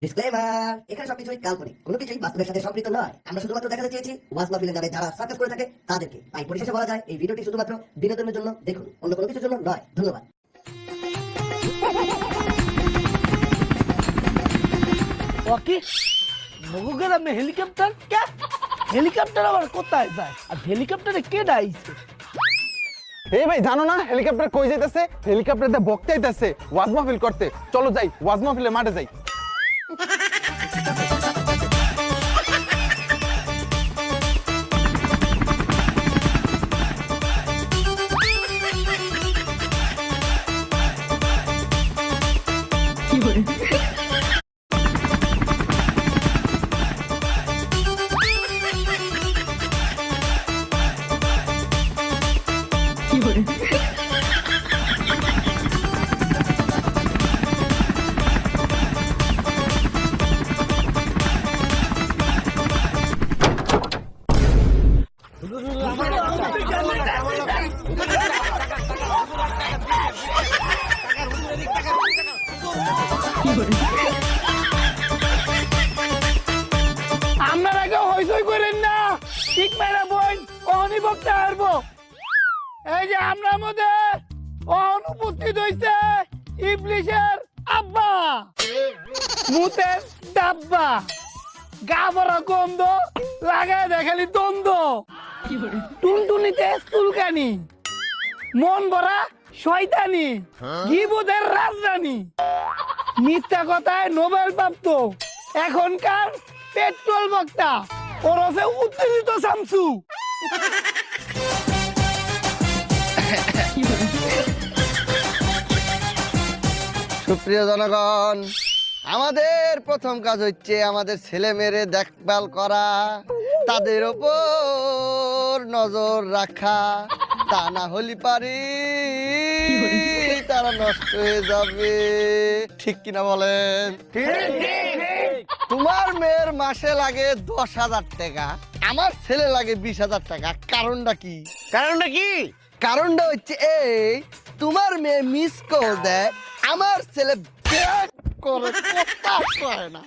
Disclaimer, এখানে সবকিছুই কাল্পনিক, কোনো কিছুই বাস্তবের সাথে সম্পৃক্ত নয়। আমরা শুধুমাত্র দেখাতে চেয়েছি ওয়াজ মাহফিলের নামে যারা সার্কাস করে থাকে তাদেরকে। তাই পরিশেষে বলা যায় এই ভিডিওটি শুধুমাত্র বিনোদনের জন্য দেখুন, অন্য কোনো কিছুর জন্য নয়। ধন্যবাদ। ওকে নগরগ্রামে হেলিকপ্টার কে? হেলিকপ্টার আবার কোথায় যায়? আর হেলিকপ্টারে কে ডাইছে? এই ভাই জানো না হেলিকপ্টার কই যাইতেছে? হেলিকপ্টারে বক্তা আইতাছে ওয়াজ মাহফিল করতে। চলো যাই ওয়াজ মাহফিলে মাঠে যাই। আপনার আগে হইচই করেন না, ঠিক মেরা বোন অহনি বক্তা আসবো। এই যে আপনার মধ্যে অনুপস্থিত হইছে ইবলিশের আব্বা, মুতের ডাব্বা, গা ভরা গন্ধ, লাগায় দেখালি দ্বন্দ্ব, টুনটুনিতে চুলকানি, মন ভরা শয়তানি, গিবদের রাজধানী, মিথ্যা কথায় নোবেল প্রাপ্ত এখনকার পেট্রোল বক্তা ওরফে উত্তেজিত শামসু। সুপ্রিয় জনগণ, আমাদের প্রথম কাজ হচ্ছে আমাদের ছেলে মেয়েরে দেখভাল করা, তাদের ওপর নজর রাখা। তা না হলে পারি তারা নষ্ট হয়ে যাবে। ঠিক কিনা বলেন? তোমার মেয়ের মাসে লাগে 10,000 টাকা, আমার ছেলে লাগে 20,000 টাকা। কারণটা কি? কারণটা হচ্ছে এই, তোমার মেয়ে মিস কল দেয়, আমার ছেলে ব্যাক করে, কথা কয় না।